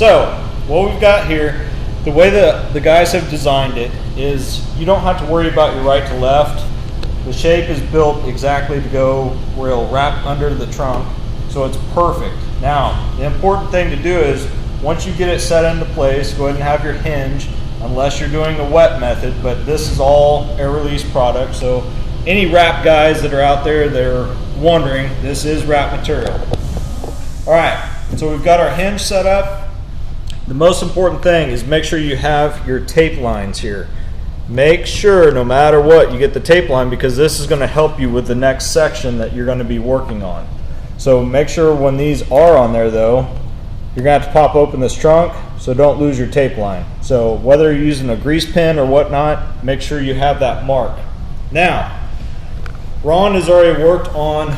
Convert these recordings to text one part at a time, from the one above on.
So what we've got here, the way the guys have designed it is you don't have to worry about your right to left. The shape is built exactly to go where it'll wrap under the trunk, so it's perfect. Now, the important thing to do is once you get it set into place, go ahead and have your hinge, unless you're doing the wet method, but this is all air release product, so any wrap guys that are out there that are wondering, this is wrap material. All right, so we've got our hinge set up. The most important thing is make sure you have your tape lines here. Make sure no matter what you get the tape line, because this is going to help you with the next section that you're going to be working on. So make sure when these are on there though, you're going to have to pop open this trunk, so don't lose your tape line. So whether you're using a grease pen or whatnot, make sure you have that mark. Now, Ron has already worked on,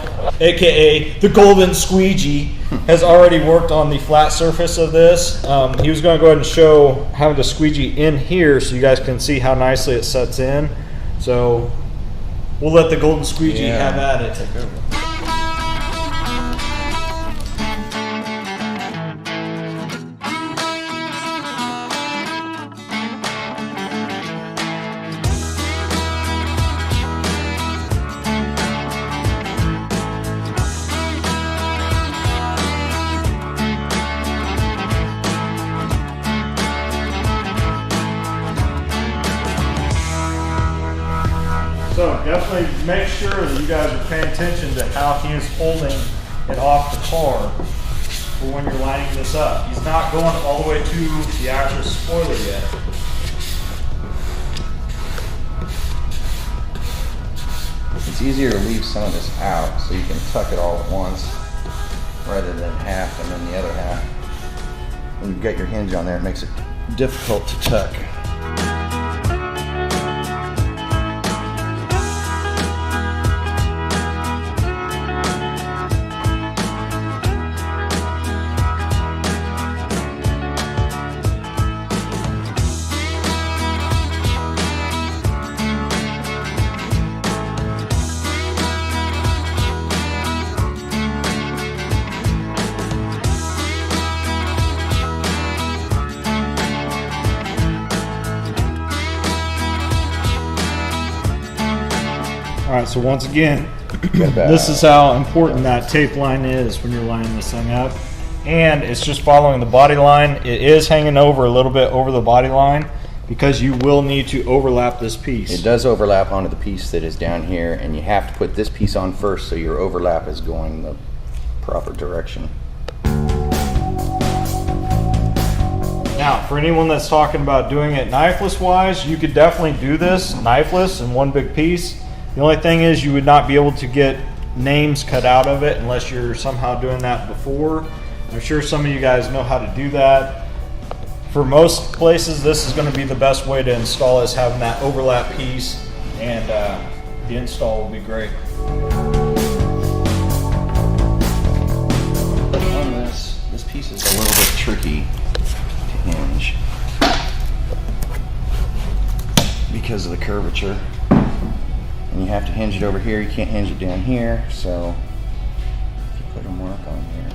aka the golden squeegee, has already worked on the flat surface of this. He was going to go ahead and show having the squeegee in here so you guys can see how nicely it sets in. So we'll let the golden squeegee have at it. Take over. So definitely make sure that you guys are paying attention to how he is holding it off the car for when you're lining this up. He's not going all the way to the actual spoiler yet. It's easier to leave some of this out so you can tuck it all at once rather than half and then the other half. When you've got your hinge on there, it makes it difficult to tuck. All right, so once again, this is how important that tape line is when you're lining this thing up. And it's just following the body line. It is hanging over a little bit over the body line because you will need to overlap this piece. It does overlap onto the piece that is down here, and you have to put this piece on first so your overlap is going the proper direction. Now, for anyone that's talking about doing it knifeless wise, you could definitely do this knifeless in one big piece. The only thing is you would not be able to get names cut out of it unless you're somehow doing that before. I'm sure some of you guys know how to do that. For most places, this is going to be the best way to install, is having that overlap piece, and the install will be great. On this piece is a little bit tricky to hinge because of the curvature. And you have to hinge it over here, you can't hinge it down here, so if you put a mark on here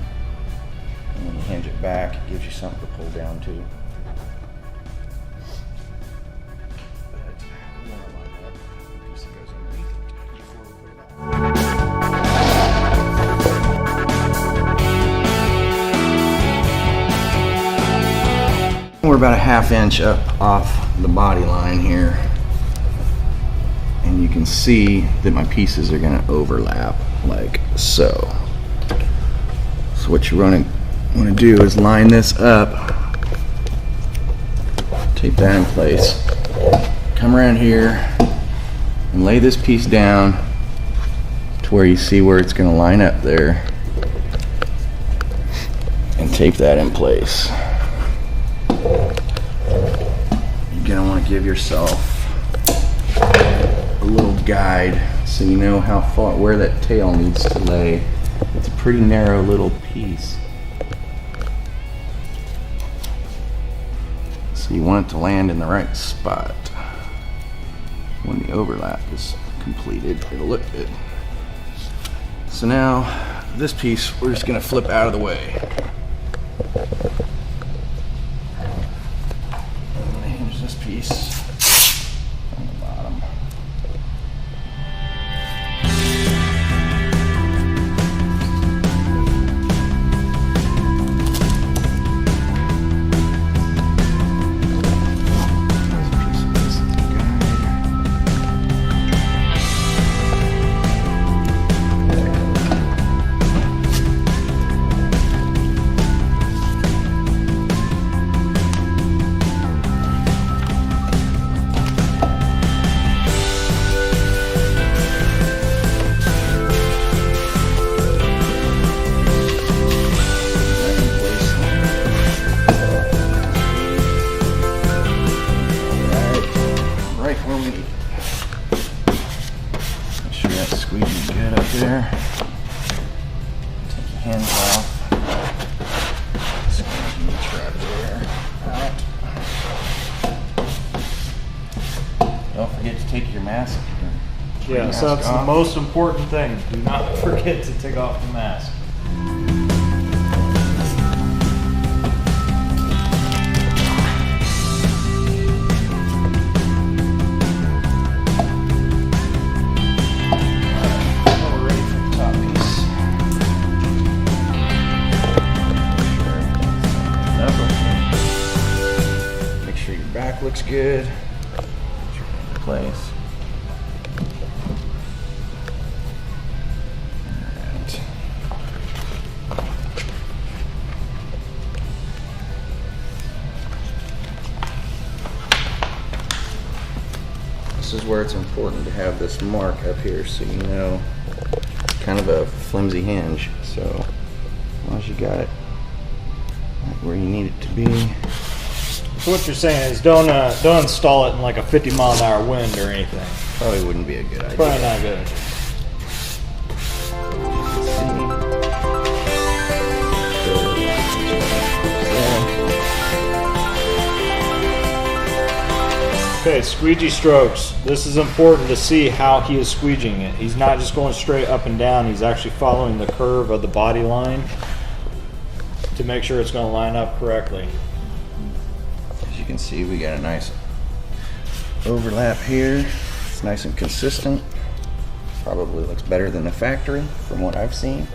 and then you hinge it back, it gives you something to pull down to. We're about a ½ inch up off the body line here. And you can see that my pieces are going to overlap like so. So what you want to do is line this up, tape that in place, come around here and lay this piece down to where you see where it's going to line up there, and tape that in place. You're going to want to give yourself a little guide so you know how far, where that tail needs to lay. It's a pretty narrow little piece, so you want it to land in the right spot. When the overlap is completed, it'll look good. So now this piece we're just going to flip out of the way. there. Take the hinge off. Squeeze the trap there out. Don't forget to take your mask. Yes, that's the most important thing. Do not forget to take off the mask. Looks good. Put your in place. Alright. This is where it's important to have this mark up here so you know, kind of a flimsy hinge. So as long as you got it right where you need it to be. So what you're saying is don't install it in like a 50-mile-an-hour wind or anything. Probably wouldn't be a good idea. Probably not good. Okay, squeegee strokes. This is important to see how he is squeegeeing it. He's not just going straight up and down. He's actually following the curve of the body line to make sure it's going to line up correctly. As you can see, we got a nice overlap here. It's nice and consistent. Probably looks better than the factory from what I've seen. You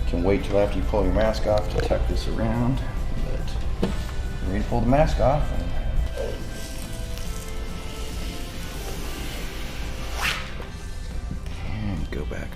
can wait till after you pull your mask off to tuck this around, but you're ready to pull the mask off. And go back